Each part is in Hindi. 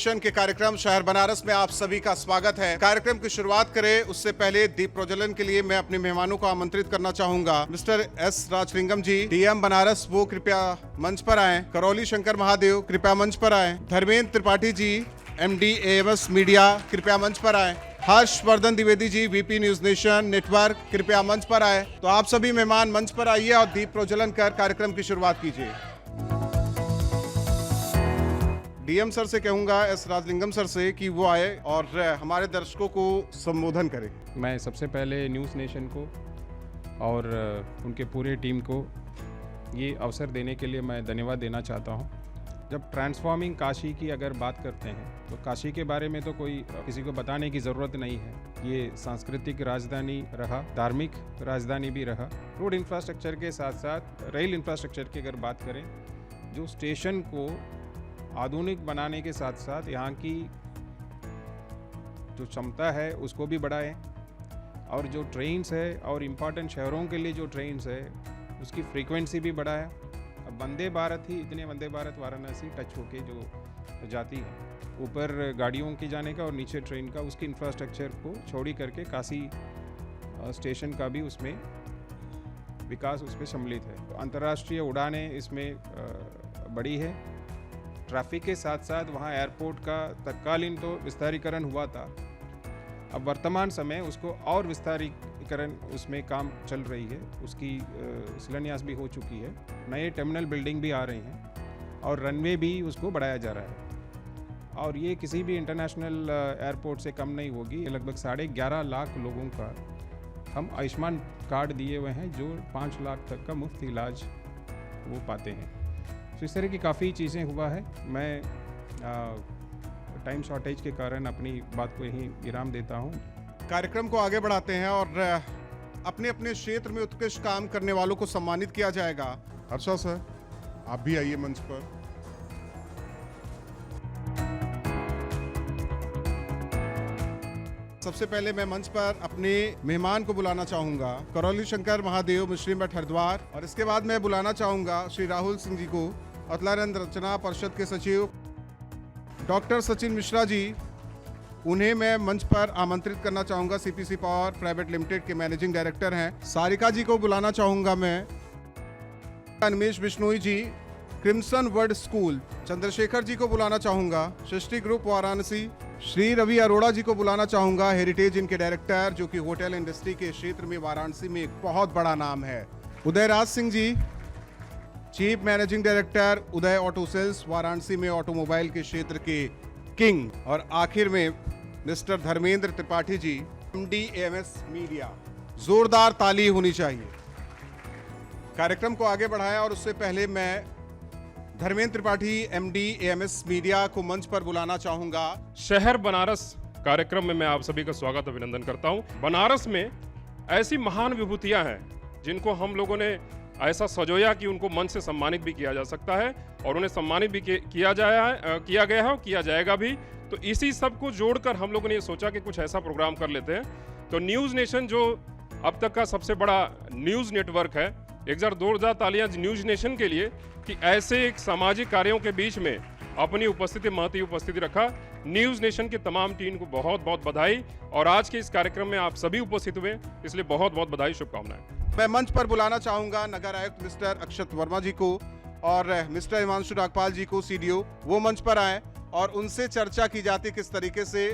नेशन के कार्यक्रम शहर बनारस में आप सभी का स्वागत है। कार्यक्रम की शुरुआत करें उससे पहले दीप प्रज्वलन के लिए मैं अपने मेहमानों को आमंत्रित करना चाहूंगा। मिस्टर एस राजलिंगम जी, डीएम बनारस, वो कृपया मंच पर आए। करौली शंकर महादेव कृपया मंच पर आए। Dharmendra Tripathi ji, MD AMS media कृपया मंच पर आए। Harshvardhan Dwivedi ji, VP news nation network कृपया मंच पर आए। तो आप सभी मेहमान मंच पर आइए और दीप प्रज्वलन कर कार्यक्रम की शुरुआत कीजिए। डीएम सर से कहूंगा, एस राजलिंगम सर से, कि वो आए और हमारे दर्शकों को संबोधन करें। मैं सबसे पहले न्यूज़ नेशन को और उनके पूरे टीम को ये अवसर देने के लिए मैं धन्यवाद देना चाहता हूँ। जब ट्रांसफॉर्मिंग काशी की अगर बात करते हैं तो काशी के बारे में तो कोई किसी को बताने की ज़रूरत नहीं है। ये सांस्कृतिक राजधानी रहा, धार्मिक राजधानी भी रहा। रोड इंफ्रास्ट्रक्चर के साथ साथ रेल इंफ्रास्ट्रक्चर की अगर बात करें, जो स्टेशन को आधुनिक बनाने के साथ साथ यहाँ की जो क्षमता है उसको भी बढ़ाएं, और जो ट्रेन्स है और इम्पॉर्टेंट शहरों के लिए जो ट्रेन्स है उसकी फ्रीक्वेंसी भी बढ़ाएं। अब वंदे भारत ही, इतने वंदे भारत वाराणसी टच होके जो जाती है, ऊपर गाड़ियों की जाने का और नीचे ट्रेन का, उसकी इंफ्रास्ट्रक्चर को छोड़ी करके काशी स्टेशन का भी उसमें विकास उसमें सम्मिलित है। तो अंतर्राष्ट्रीय उड़ानें इसमें बड़ी है। ट्रैफिक के साथ साथ वहाँ एयरपोर्ट का तत्कालीन तो विस्तारीकरण हुआ था, अब वर्तमान समय उसको और विस्तारीकरण उसमें काम चल रही है। उसकी शिलान्यास भी हो चुकी है, नए टर्मिनल बिल्डिंग भी आ रही हैं और रनवे भी उसको बढ़ाया जा रहा है। और ये किसी भी इंटरनेशनल एयरपोर्ट से कम नहीं होगी। लगभग 11.5 लाख लोगों का हम आयुष्मान कार्ड दिए हुए हैं, जो 5 लाख तक का मुफ्त इलाज वो पाते हैं। तो इस तरह की काफ़ी चीज़ें हुआ है। मैं टाइम शॉर्टेज के कारण अपनी बात को यहीं विराम देता हूँ। कार्यक्रम को आगे बढ़ाते हैं और अपने अपने क्षेत्र में उत्कृष्ट काम करने वालों को सम्मानित किया जाएगा। हर्षा सर, आप भी आइए मंच पर। सबसे पहले मैं मंच पर अपने मेहमान को बुलाना चाहूंगा, करौली शंकर महादेव, मुस्लिम मठ हरिद्वार, और इसके बाद मैं बुलाना चाहूंगा श्री राहुल सिंह जी को, अतलानंद रचना परिषद के सचिव, डॉक्टर सचिन मिश्रा जी, उन्हें मैं मंच पर आमंत्रित करना चाहूंगा। CPC पावर प्राइवेट लिमिटेड के मैनेजिंग डायरेक्टर हैं। सारिका जी को बुलाना चाहूंगा मैं। अनिमेश बिश्नोई जी, crimson word school. Chandrashekhar ji को बुलाना चाहूंगा, सृष्टि ग्रुप वाराणसी। श्री रवि अरोड़ा जी को बुलाना चाहूंगा, हेरिटेज इनके डायरेक्टर, जो कि होटल इंडस्ट्री के क्षेत्र में वाराणसी में एक बहुत बड़ा नाम है। Udayraj Singh ji, chief managing director, उदय ऑटो सेल्स, वाराणसी में ऑटोमोबाइल के क्षेत्र के किंग। और आखिर में mister Dharmendra Tripathi ji, MD AMS media. जोरदार ताली होनी चाहिए। कार्यक्रम को आगे बढ़ाया और उससे पहले मैं Dharmendra Tripathi, MD AMS media को मंच पर बुलाना चाहूंगा। शहर बनारस कार्यक्रम में मैं आप सभी का स्वागत अभिनंदन करता हूं। बनारस में ऐसी महान विभूतियां हैं जिनको हम लोगों ने ऐसा सजोया कि उनको मंच से सम्मानित भी किया जा सकता है, और उन्हें सम्मानित भी किया गया है और किया जाएगा भी। तो इसी सब को जोड़कर हम लोगों ने ये सोचा कि कुछ ऐसा प्रोग्राम कर लेते हैं। तो न्यूज़ नेशन, जो अब तक का सबसे बड़ा न्यूज़ नेटवर्क है, एक जोरदार तालियां न्यूज़ नेशन के लिए कि ऐसे एक सामाजिक कार्यों के बीच में अपनी उपस्थिति, महती उपस्थिति रखा। न्यूज़ नेशन की तमाम टीम को बहुत बहुत बधाई, और आज के इस कार्यक्रम में आप सभी उपस्थित हुए, इसलिए बहुत बहुत बधाई, शुभकामनाएं। मैं मंच पर बुलाना चाहूंगा नगर आयुक्त मिस्टर अक्षत वर्मा जी को और मिस्टर हिमांशु नागपाल जी को, CDO, वो मंच पर आए और उनसे चर्चा की जाती किस तरीके से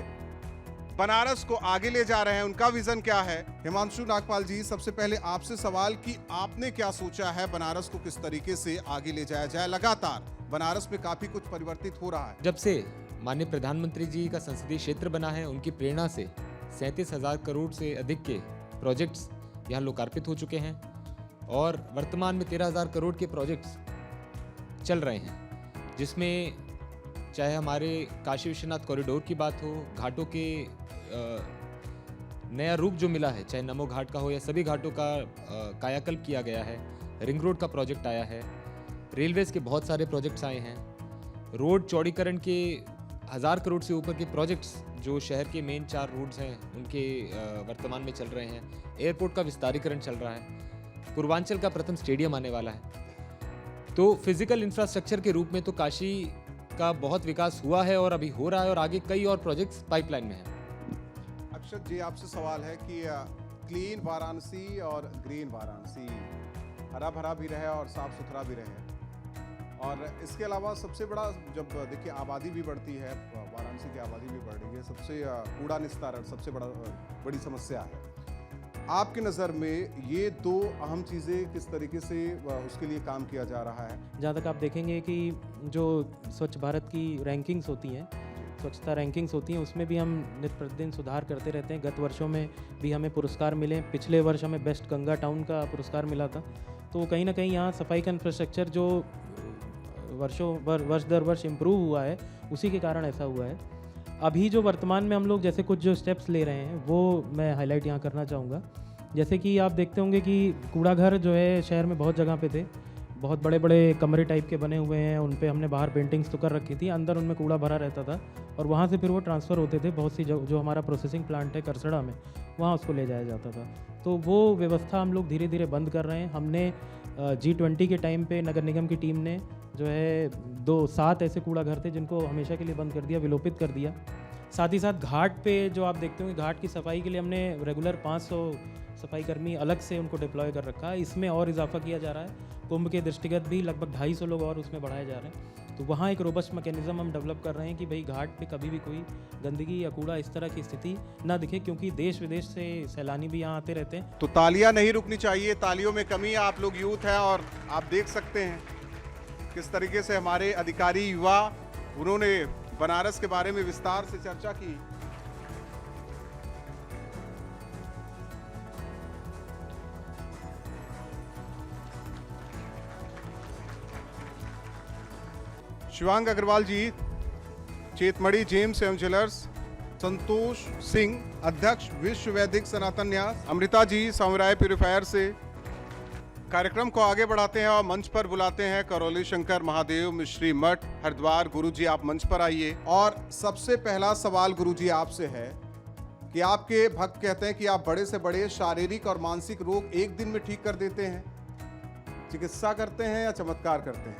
बनारस को आगे ले जा रहे हैं, उनका विजन क्या है। हिमांशु नागपाल जी, सबसे पहले आपसे सवाल कि आपने क्या सोचा है बनारस को किस तरीके से आगे ले जाया जाए। लगातार बनारस में काफी कुछ परिवर्तित हो रहा है। जब से माननीय प्रधानमंत्री जी का संसदीय क्षेत्र बना है, उनकी प्रेरणा से 37,000 करोड़ से अधिक के प्रोजेक्ट्स यहाँ लोकार्पित हो चुके हैं, और वर्तमान में 13,000 करोड़ के प्रोजेक्ट्स चल रहे हैं, जिसमें चाहे हमारे काशी विश्वनाथ कॉरिडोर की बात हो, घाटों के नया रूप जो मिला है, चाहे नमो घाट का हो या सभी घाटों का कायाकल्प किया गया है, रिंग रोड का प्रोजेक्ट आया है, रेलवेज के बहुत सारे प्रोजेक्ट्स आए हैं, रोड चौड़ीकरण के 1000 करोड़ से ऊपर के प्रोजेक्ट्स जो शहर के मेन 4 रोड्स हैं उनके वर्तमान में चल रहे हैं, एयरपोर्ट का विस्तारीकरण चल रहा है, पूर्वांचल का प्रथम स्टेडियम आने वाला है। तो फिजिकल इंफ्रास्ट्रक्चर के रूप में तो काशी का बहुत विकास हुआ है और अभी हो रहा है और आगे कई और प्रोजेक्ट्स पाइपलाइन में हैं। अक्षत जी, आपसे सवाल है कि क्लीन वाराणसी और ग्रीन वाराणसी, हरा भरा भी रहे और साफ सुथरा भी रहे, और इसके अलावा सबसे बड़ा, जब देखिए आबादी भी बढ़ती है, वाराणसी की आबादी भी बढ़ रही है, सबसे कूड़ा निस्तारण सबसे बड़ी समस्या है। आपकी नज़र में ये दो अहम चीज़ें किस तरीके से उसके लिए काम किया जा रहा है? जहाँ तक आप देखेंगे कि जो स्वच्छ भारत की रैंकिंग्स होती हैं, स्वच्छता रैंकिंग्स होती हैं, उसमें भी हम नित्य प्रतिदिन सुधार करते रहते हैं। गत वर्षों में भी हमें पुरस्कार मिले, पिछले वर्ष हमें बेस्ट गंगा टाउन का पुरस्कार मिला था। तो कहीं ना कहीं यहाँ सफाई का इंफ्रास्ट्रक्चर जो वर्ष दर वर्ष इम्प्रूव हुआ है, उसी के कारण ऐसा हुआ है। अभी जो वर्तमान में हम लोग जैसे कुछ जो स्टेप्स ले रहे हैं वो मैं हाईलाइट यहाँ करना चाहूँगा। जैसे कि आप देखते होंगे कि कूड़ा घर जो है शहर में बहुत जगह पे थे, बहुत बड़े बड़े कमरे टाइप के बने हुए हैं, उन पे हमने बाहर पेंटिंग्स तो कर रखी थी, अंदर उनमें कूड़ा भरा रहता था और वहाँ से फिर वो ट्रांसफ़र होते थे। बहुत सी जो हमारा प्रोसेसिंग प्लांट है करसड़ा में, वहाँ उसको ले जाया जाता था। तो वो व्यवस्था हम लोग धीरे धीरे बंद कर रहे हैं। हमने G20 के टाइम पे नगर निगम की टीम ने जो है 7 ऐसे कूड़ा घर थे जिनको हमेशा के लिए बंद कर दिया, विलोपित कर दिया। साथ ही साथ घाट पे जो आप देखते होंगे, घाट की सफाई के लिए हमने रेगुलर 500 सफाई कर्मी अलग से उनको डिप्लॉय कर रखा है। इसमें और इजाफा किया जा रहा है। कुंभ के दृष्टिगत भी लगभग 250 लोग और उसमें बढ़ाए जा रहे हैं। तो वहाँ एक रोबस्ट मैकेनिज्म हम डेवलप कर रहे हैं कि भाई घाट पे कभी भी कोई गंदगी या कूड़ा इस तरह की स्थिति ना दिखे, क्योंकि देश विदेश से सैलानी भी यहाँ आते रहते हैं। तो तालियां नहीं रुकनी चाहिए, तालियों में कमी है। आप लोग यूथ हैं और आप देख सकते हैं किस तरीके से हमारे अधिकारी युवा, उन्होंने बनारस के बारे में विस्तार से चर्चा की। शिवांग अग्रवाल जी, चेतमढ़ी जेम्स एवं ज्वेलर्स, संतोष सिंह अध्यक्ष विश्व वैदिक सनातन न्यास, अमृता जी समुराय प्यूरिफायर से। कार्यक्रम को आगे बढ़ाते हैं और मंच पर बुलाते हैं करौली शंकर महादेव मिश्री मठ हरिद्वार। गुरुजी आप मंच पर आइए। और सबसे पहला सवाल गुरुजी आपसे है कि आपके भक्त कहते हैं कि आप बड़े से बड़े शारीरिक और मानसिक रोग एक दिन में ठीक कर देते हैं। चिकित्सा करते हैं या चमत्कार करते हैं?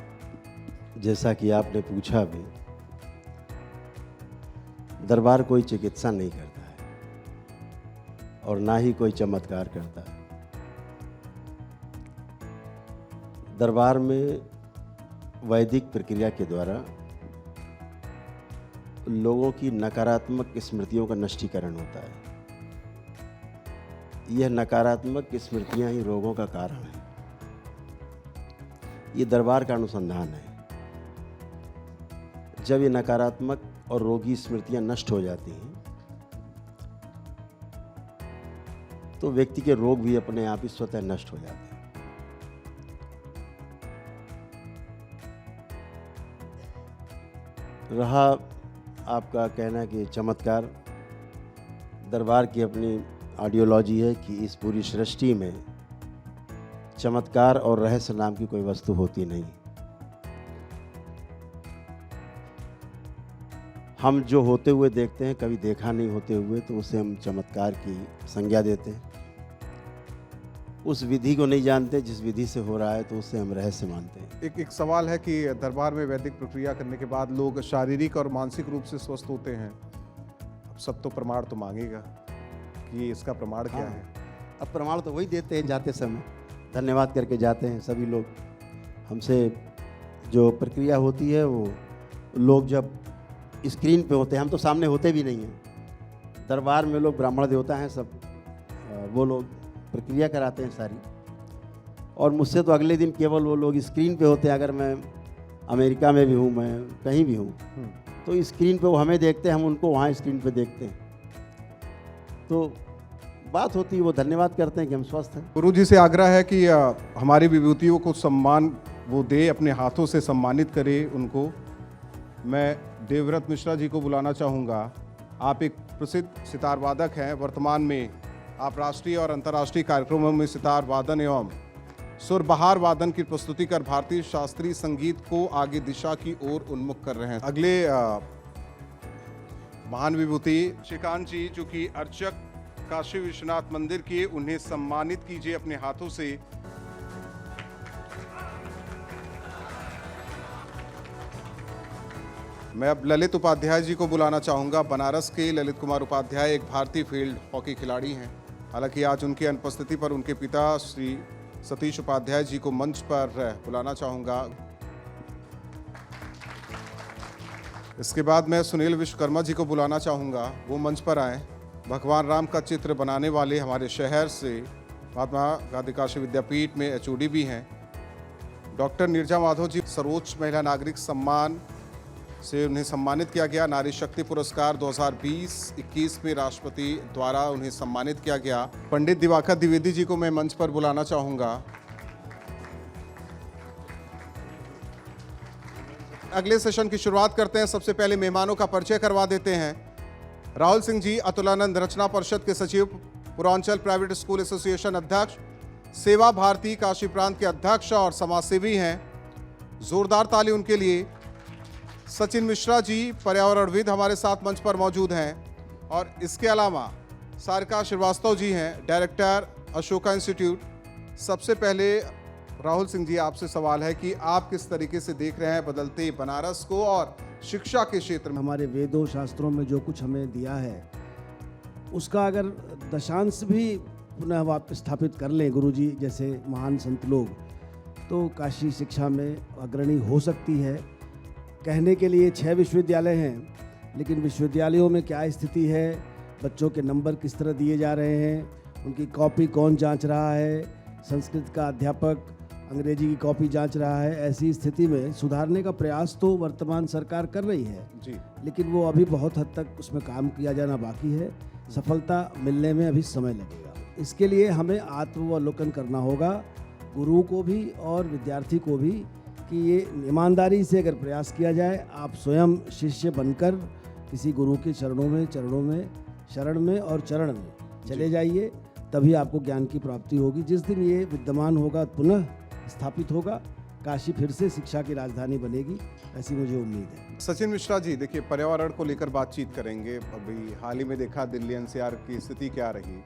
जैसा कि आपने पूछा भी, दरबार कोई चिकित्सा नहीं करता है और ना ही कोई चमत्कार करता है। दरबार में वैदिक प्रक्रिया के द्वारा लोगों की नकारात्मक स्मृतियों का नष्टीकरण होता है। यह नकारात्मक स्मृतियां ही रोगों का कारण है। ये दरबार का अनुसंधान है। जब ये नकारात्मक और रोगी स्मृतियां नष्ट हो जाती हैं तो व्यक्ति के रोग भी अपने आप ही स्वतः नष्ट हो जाते हैं। रहा आपका कहना कि चमत्कार, दरबार की अपनी आइडियोलॉजी है कि इस पूरी सृष्टि में चमत्कार और रहस्य नाम की कोई वस्तु होती नहीं। हम जो होते हुए देखते हैं, कभी देखा नहीं होते हुए, तो उसे हम चमत्कार की संज्ञा देते हैं। उस विधि को नहीं जानते जिस विधि से हो रहा है, तो उसे हम रहस्य मानते हैं। एक सवाल है कि दरबार में वैदिक प्रक्रिया करने के बाद लोग शारीरिक और मानसिक रूप से स्वस्थ होते हैं। अब सब तो प्रमाण तो मांगेगा कि इसका प्रमाण क्या है। अब प्रमाण तो वही देते हैं जाते समय, धन्यवाद करके जाते हैं सभी लोग। हमसे जो प्रक्रिया होती है वो लोग जब स्क्रीन पे होते हैं, हम तो सामने होते भी नहीं हैं। दरबार में लोग ब्राह्मण देवता हैं सब, वो लोग प्रक्रिया कराते हैं सारी, और मुझसे तो अगले दिन केवल वो लोग स्क्रीन पे होते हैं। अगर मैं अमेरिका में भी हूँ, मैं कहीं भी हूँ, तो स्क्रीन पे वो हमें देखते हैं, हम उनको वहाँ स्क्रीन पे देखते हैं। तो बात होती है, वो धन्यवाद करते हैं कि हम स्वस्थ हैं। गुरु जी से आग्रह है कि हमारी विभूतियों को सम्मान वो दे, अपने हाथों से सम्मानित करे उनको। मैं देवव्रत मिश्रा जी को बुलाना चाहूँगा। आप एक प्रसिद्ध सितार वादक हैं। वर्तमान में आप राष्ट्रीय और अंतर्राष्ट्रीय कार्यक्रमों में सितार वादन एवं सुरबहार वादन की प्रस्तुति कर भारतीय शास्त्रीय संगीत को आगे दिशा की ओर उन्मुख कर रहे हैं। अगले महान विभूति श्रीकांत जी, जो कि अर्चक काशी विश्वनाथ मंदिर के, उन्हें सम्मानित कीजिए अपने हाथों से। मैं अब ललित उपाध्याय जी को बुलाना चाहूँगा। बनारस के ललित कुमार उपाध्याय एक भारतीय फील्ड हॉकी खिलाड़ी हैं। हालांकि आज उनकी अनुपस्थिति पर उनके पिता श्री सतीश उपाध्याय जी को मंच पर बुलाना चाहूँगा। इसके बाद मैं सुनील विश्वकर्मा जी को बुलाना चाहूँगा, वो मंच पर आएँ। भगवान राम का चित्र बनाने वाले हमारे शहर से महात्मा गांधी काशी विद्यापीठ में HOD भी हैं। डॉक्टर नीरजा माधव जी सर्वोच्च महिला नागरिक सम्मान से उन्हें सम्मानित किया गया। नारी शक्ति पुरस्कार 2020-21 में राष्ट्रपति द्वारा उन्हें सम्मानित किया गया। पंडित दिवाकर द्विवेदी जी को मैं मंच पर बुलाना चाहूँगा। अगले सेशन की शुरुआत करते हैं। सबसे पहले मेहमानों का परिचय करवा देते हैं। राहुल सिंह जी अतुलानंद रचना परिषद के सचिव, पूर्वांचल प्राइवेट स्कूल एसोसिएशन अध्यक्ष, सेवा भारती काशी प्रांत के अध्यक्ष और समाजसेवी हैं। जोरदार ताली उनके लिए। सचिन मिश्रा जी पर्यावरणविद हमारे साथ मंच पर मौजूद हैं। और इसके अलावा सारिका श्रीवास्तव जी हैं, डायरेक्टर अशोका इंस्टीट्यूट। सबसे पहले राहुल सिंह जी, आपसे सवाल है कि आप किस तरीके से देख रहे हैं बदलते बनारस को और शिक्षा के क्षेत्र में? हमारे वेदों शास्त्रों में जो कुछ हमें दिया है उसका अगर दशांश भी पुनः वापस स्थापित कर लें गुरुजी जैसे महान संत लोग, तो काशी शिक्षा में अग्रणी हो सकती है। कहने के लिए 6 विश्वविद्यालय हैं, लेकिन विश्वविद्यालयों में क्या स्थिति है, बच्चों के नंबर किस तरह दिए जा रहे हैं, उनकी कॉपी कौन जांच रहा है, संस्कृत का अध्यापक अंग्रेजी की कॉपी जांच रहा है, ऐसी स्थिति में सुधारने का प्रयास तो वर्तमान सरकार कर रही है जी, लेकिन वो अभी बहुत हद तक उसमें काम किया जाना बाकी है। सफलता मिलने में अभी समय लगेगा। इसके लिए हमें आत्मावलोकन करना होगा, गुरु को भी और विद्यार्थी को भी, कि ये ईमानदारी से अगर प्रयास किया जाए, आप स्वयं शिष्य बनकर किसी गुरु के शरण में और चरण में चले जाइए, तभी आपको ज्ञान की प्राप्ति होगी। जिस दिन ये विद्यमान होगा, पुनः स्थापित होगा, काशी फिर से शिक्षा की राजधानी बनेगी, ऐसी मुझे उम्मीद है। सचिन मिश्रा जी, देखिए पर्यावरण को लेकर बातचीत करेंगे। अभी हाल ही में देखा दिल्ली NCR की स्थिति क्या रही,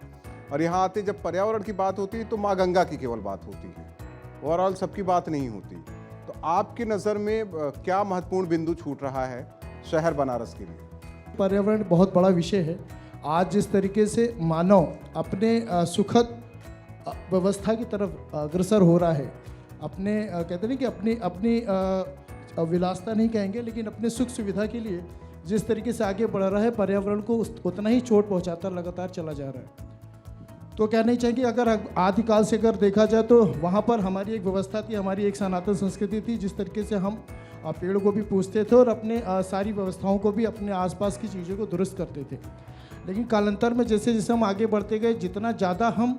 और यहाँ आते जब पर्यावरण की बात होती है तो माँ गंगा की केवल बात होती है, ओवरऑल सबकी बात नहीं होती। तो आपकी नज़र में क्या महत्वपूर्ण बिंदु छूट रहा है शहर बनारस के लिए? पर्यावरण बहुत बड़ा विषय है। आज जिस तरीके से मानव अपने सुखद व्यवस्था की तरफ अग्रसर हो रहा है, अपने कहते हैं कि अपनी विलासता नहीं कहेंगे, लेकिन अपने सुख सुविधा के लिए जिस तरीके से आगे बढ़ रहा है, पर्यावरण को उतना ही चोट पहुंचाता लगातार चला जा रहा है। तो कहना ही चाहिए कि अगर आदिकाल से अगर देखा जाए तो वहाँ पर हमारी एक व्यवस्था थी, हमारी एक सनातन संस्कृति थी, जिस तरीके से हम पेड़ को भी पूजते थे और अपने सारी व्यवस्थाओं को भी अपने आसपास की चीज़ों को दुरुस्त करते थे। लेकिन कालांतर में जैसे जैसे हम आगे बढ़ते गए, जितना ज़्यादा हम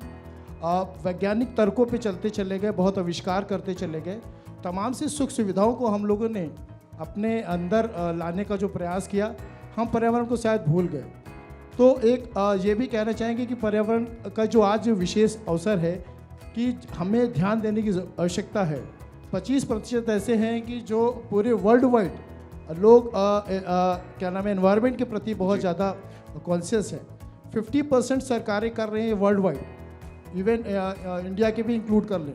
वैज्ञानिक तर्कों पे चलते चले गए, बहुत आविष्कार करते चले गए, तमाम से सुख सुविधाओं को हम लोगों ने अपने अंदर लाने का जो प्रयास किया, हम पर्यावरण को शायद भूल गए। तो एक ये भी कहना चाहेंगे कि पर्यावरण का जो आज विशेष अवसर है कि हमें ध्यान देने की आवश्यकता है। 25% ऐसे हैं कि जो पूरे वर्ल्ड वाइड लोग क्या नाम है, एनवायरनमेंट के प्रति बहुत ज़्यादा कॉन्शियस है। 50% सरकारें कर रहे हैं वर्ल्ड वाइड, इवन इंडिया के भी इंक्लूड कर लें।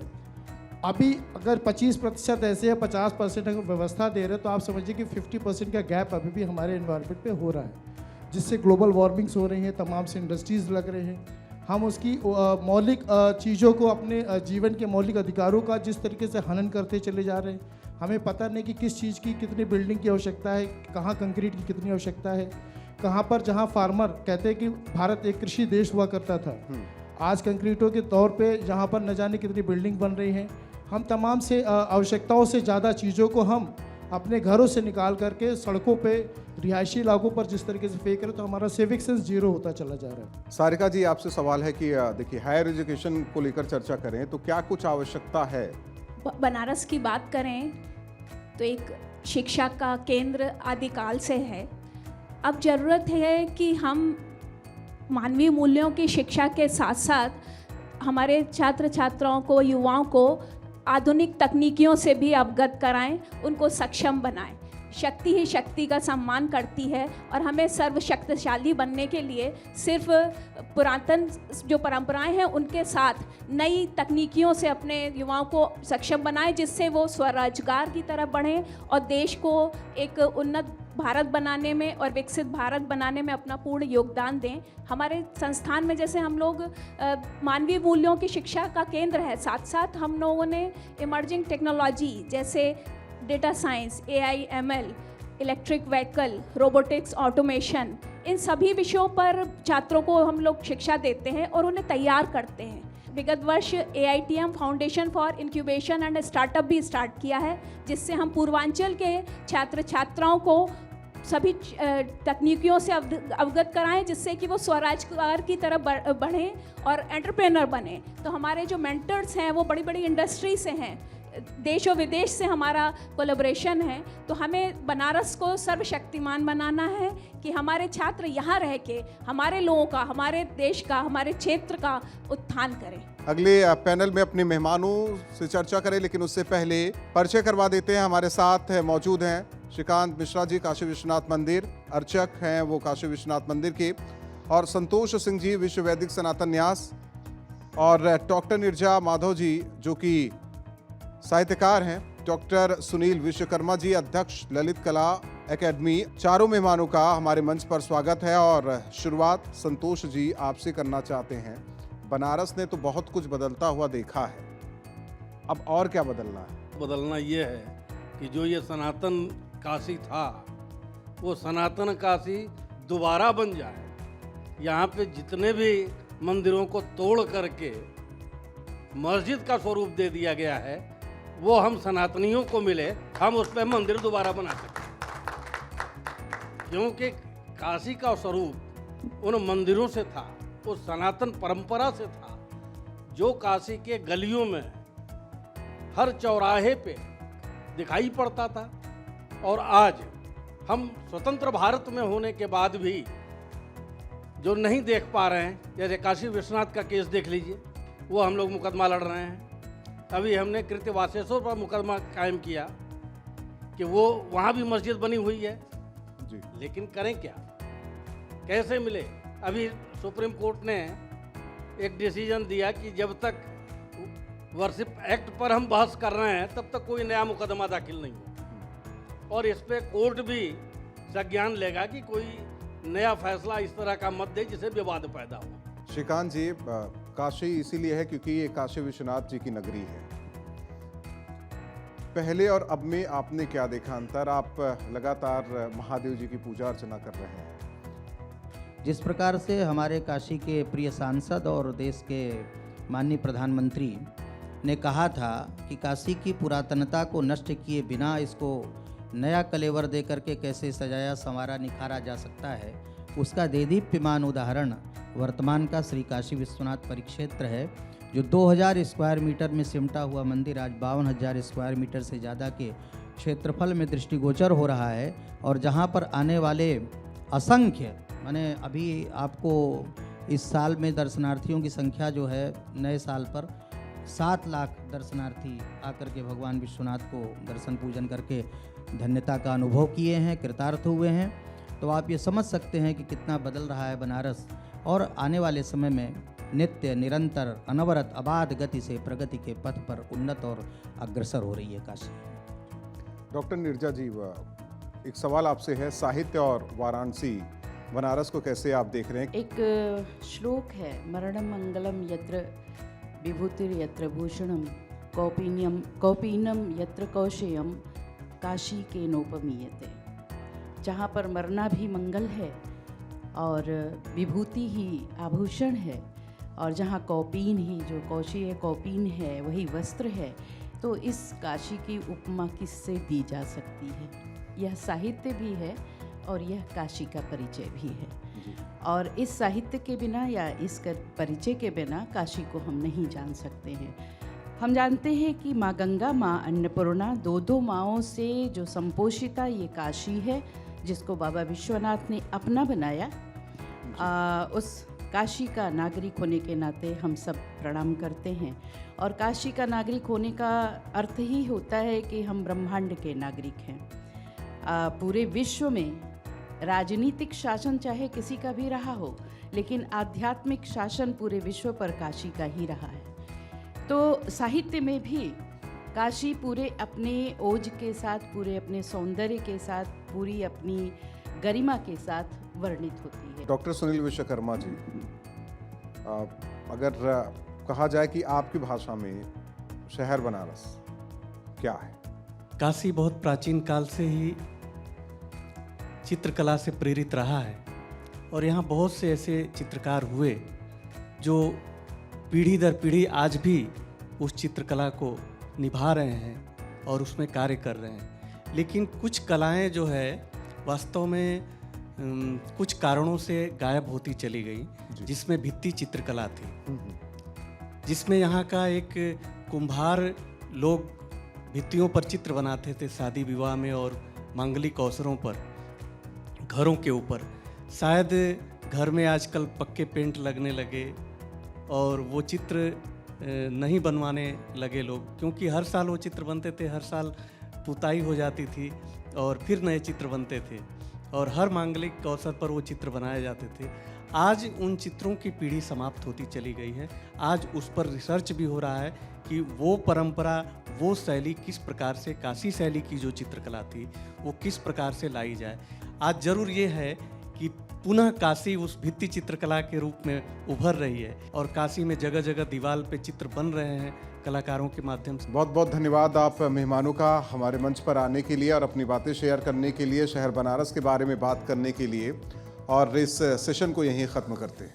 अभी अगर 25% ऐसे है, 50% अगर व्यवस्था दे रहे हैं, तो आप समझिए कि 50% का गैप अभी भी हमारे एनवायरनमेंट पे हो रहा है, जिससे ग्लोबल वार्मिंग्स हो रही हैं, तमाम से इंडस्ट्रीज़ लग रहे हैं। हम उसकी मौलिक चीज़ों को, अपने जीवन के मौलिक अधिकारों का जिस तरीके से हनन करते चले जा रहे हैं, हमें पता नहीं कि किस चीज़ की कितनी बिल्डिंग की आवश्यकता है, कहाँ कंक्रीट की कितनी आवश्यकता है, कहाँ पर जहाँ फार्मर कहते हैं कि भारत एक कृषि देश हुआ करता था, आज कंक्रीटों के तौर पे जहाँ पर न जाने कितनी बिल्डिंग बन रही हैं। हम तमाम से आवश्यकताओं से ज़्यादा चीज़ों को हम अपने घरों से निकाल करके सड़कों पे, रिहायशी इलाकों पर जिस तरीके से फेंक रहे, तो हमारा सिविक सेंस जीरो होता चला जा रहा है। सारिका जी, आपसे सवाल है कि देखिए हायर एजुकेशन को लेकर चर्चा करें तो क्या कुछ आवश्यकता है? बनारस की बात करें तो एक शिक्षा का केंद्र आदिकाल से है। अब ज़रूरत है कि हम मानवीय मूल्यों की शिक्षा के साथ साथ हमारे छात्र छात्राओं को, युवाओं को आधुनिक तकनीकियों से भी अवगत कराएं, उनको सक्षम बनाएं। शक्ति ही शक्ति का सम्मान करती है और हमें सर्वशक्तिशाली बनने के लिए सिर्फ पुरातन जो परंपराएं हैं उनके साथ नई तकनीकियों से अपने युवाओं को सक्षम बनाएं, जिससे वो स्वरोजगार की तरफ बढ़ें और देश को एक उन्नत भारत बनाने में और विकसित भारत बनाने में अपना पूर्ण योगदान दें। हमारे संस्थान में जैसे हम लोग मानवीय मूल्यों की शिक्षा का केंद्र है, साथ साथ हम लोगों ने इमर्जिंग टेक्नोलॉजी जैसे data science, AI, ML, electric vehicle, robotics, automation, इन सभी विषयों पर छात्रों को हम लोग शिक्षा देते हैं और उन्हें तैयार करते हैं। विगत वर्ष AITM foundation for incubation and startup भी स्टार्ट किया है, जिससे हम पूर्वांचल के छात्र छात्राओं को सभी तकनीकियों से अवगत कराएं, जिससे कि वो स्वरोजगार की तरफ बढ़ें और एंटरप्रेन्योर बने। तो हमारे जो मेंटर्स हैं वो बड़ी बड़ी इंडस्ट्री से हैं, देश और विदेश से हमारा कोलैबोरेशन है। तो हमें बनारस को सर्वशक्तिमान बनाना है कि हमारे छात्र यहाँ रह के हमारे लोगों का, हमारे देश का, हमारे क्षेत्र का उत्थान करें। अगले पैनल में अपने मेहमानों से चर्चा करें, लेकिन उससे पहले परिचय करवा देते हैं। हमारे साथ मौजूद हैं श्रीकांत मिश्रा जी, काशी विश्वनाथ मंदिर अर्चक हैं वो काशी विश्वनाथ मंदिर के, और संतोष सिंह जी, विश्व वैदिक सनातन न्यास, और डॉक्टर नीरजा माधव जी जो कि साहित्यकार हैं, डॉक्टर सुनील विश्वकर्मा जी, अध्यक्ष ललित कला एकेडमी। चारों मेहमानों का हमारे मंच पर स्वागत है। और शुरुआत संतोष जी आपसे करना चाहते हैं। बनारस ने तो बहुत कुछ बदलता हुआ देखा है, अब और क्या बदलना है? बदलना ये है कि जो ये सनातन काशी था वो सनातन काशी दोबारा बन जाए। यहाँ पे जितने भी मंदिरों को तोड़ करके मस्जिद का स्वरूप दे दिया गया है, वो हम सनातनियों को मिले, हम उस पर मंदिर दोबारा बना सकें। क्योंकि काशी का स्वरूप उन मंदिरों से था, उस सनातन परंपरा से था, जो काशी के गलियों में हर चौराहे पे दिखाई पड़ता था। और आज हम स्वतंत्र भारत में होने के बाद भी जो नहीं देख पा रहे हैं, जैसे काशी विश्वनाथ का केस देख लीजिए, वो हम लोग मुकदमा लड़ रहे हैं। अभी हमने कृत्यवासेश्वर पर मुकदमा कायम किया कि वो वहाँ भी मस्जिद बनी हुई है जी, लेकिन करें क्या, कैसे मिले? अभी सुप्रीम कोर्ट ने एक डिसीजन दिया कि जब तक वर्शिप एक्ट पर हम बहस कर रहे हैं तब तक कोई नया मुकदमा दाखिल नहीं हो, और इस पे कोर्ट भी संज्ञान लेगा कि कोई नया फैसला इस तरह का मत दे जिससे विवाद पैदा हो। श्रीकांत जी, काशी इसीलिए है क्योंकि ये काशी विश्वनाथ जी की नगरी है। पहले और अब में आपने क्या देखा अंतर? आप लगातार महादेव जी की पूजा अर्चना कर रहे हैं। जिस प्रकार से हमारे काशी के प्रिय सांसद और देश के माननीय प्रधानमंत्री ने कहा था कि काशी की पुरातनता को नष्ट किए बिना इसको नया कलेवर दे करके कैसे सजाया संवारा निखारा जा सकता है, उसका देदीप्यमान उदाहरण वर्तमान का श्री काशी विश्वनाथ परिक्षेत्र है, जो 2000 स्क्वायर मीटर में सिमटा हुआ मंदिर आज 52,000 स्क्वायर मीटर से ज़्यादा के क्षेत्रफल में दृष्टिगोचर हो रहा है। और जहां पर आने वाले असंख्य, माने अभी आपको इस साल में दर्शनार्थियों की संख्या जो है, नए साल पर 7 लाख दर्शनार्थी आकर के भगवान विश्वनाथ को दर्शन पूजन करके धन्यता का अनुभव किए हैं, कृतार्थ हुए हैं। तो आप ये समझ सकते हैं कि कितना बदल रहा है बनारस, और आने वाले समय में नित्य निरंतर अनवरत अबाध गति से प्रगति के पथ पर उन्नत और अग्रसर हो रही है काशी। डॉक्टर नीरजा जी, एक सवाल आपसे है, साहित्य और वाराणसी, बनारस को कैसे आप देख रहे हैं? एक श्लोक है, मरणम मंगलम यत्र विभूतिर यत्र भूषणम कौपीनम यत्र कौशेयम काशी के नोपमीयते। जहाँ पर मरना भी मंगल है और विभूति ही आभूषण है, और जहाँ कौपीन ही, जो कौशेय कौपीन है वही वस्त्र है, तो इस काशी की उपमा किससे दी जा सकती है? यह साहित्य भी है और यह काशी का परिचय भी है। और इस साहित्य के बिना या इस परिचय के बिना काशी को हम नहीं जान सकते हैं। हम जानते हैं कि माँ गंगा, माँ अन्नपूर्णा, दो माँओं से जो संपोषिता ये काशी है, जिसको बाबा विश्वनाथ ने अपना बनाया। उस काशी का नागरिक होने के नाते हम सब प्रणाम करते हैं। और काशी का नागरिक होने का अर्थ ही होता है कि हम ब्रह्मांड के नागरिक हैं। पूरे विश्व में राजनीतिक शासन चाहे किसी का भी रहा हो, लेकिन आध्यात्मिक शासन पूरे विश्व पर काशी का ही रहा है। तो साहित्य में भी काशी पूरे अपने ओज के साथ, पूरे अपने सौंदर्य के साथ, पूरी अपनी गरिमा के साथ वर्णित होती है। डॉक्टर सुनील विश्वकर्मा जी, अगर कहा जाए कि आपकी भाषा में शहर बनारस क्या है? काशी बहुत प्राचीन काल से ही चित्रकला से प्रेरित रहा है और यहाँ बहुत से ऐसे चित्रकार हुए जो पीढ़ी दर पीढ़ी आज भी उस चित्रकला को निभा रहे हैं और उसमें कार्य कर रहे हैं। लेकिन कुछ कलाएं जो है वास्तव में कुछ कारणों से गायब होती चली गई, जिसमें भित्ति चित्रकला थी, जिसमें यहाँ का एक कुम्हार लोग भित्तियों पर चित्र बनाते थे शादी विवाह में और मांगलिक अवसरों पर, घरों के ऊपर। शायद घर में आजकल पक्के पेंट लगने लगे और वो चित्र नहीं बनवाने लगे लोग, क्योंकि हर साल वो चित्र बनते थे, हर साल पुताई हो जाती थी और फिर नए चित्र बनते थे और हर मांगलिक अवसर पर वो चित्र बनाए जाते थे। आज उन चित्रों की पीढ़ी समाप्त होती चली गई है। आज उस पर रिसर्च भी हो रहा है कि वो परंपरा, वो शैली किस प्रकार से, काशी शैली की जो चित्रकला थी वो किस प्रकार से लाई जाए। आज जरूर ये है कि पुनः काशी उस भित्ति चित्रकला के रूप में उभर रही है और काशी में जगह जगह दीवार पे चित्र बन रहे हैं कलाकारों के माध्यम से। बहुत बहुत धन्यवाद आप मेहमानों का हमारे मंच पर आने के लिए और अपनी बातें शेयर करने के लिए, शहर बनारस के बारे में बात करने के लिए। और इस सेशन को यहीं ख़त्म करते हैं।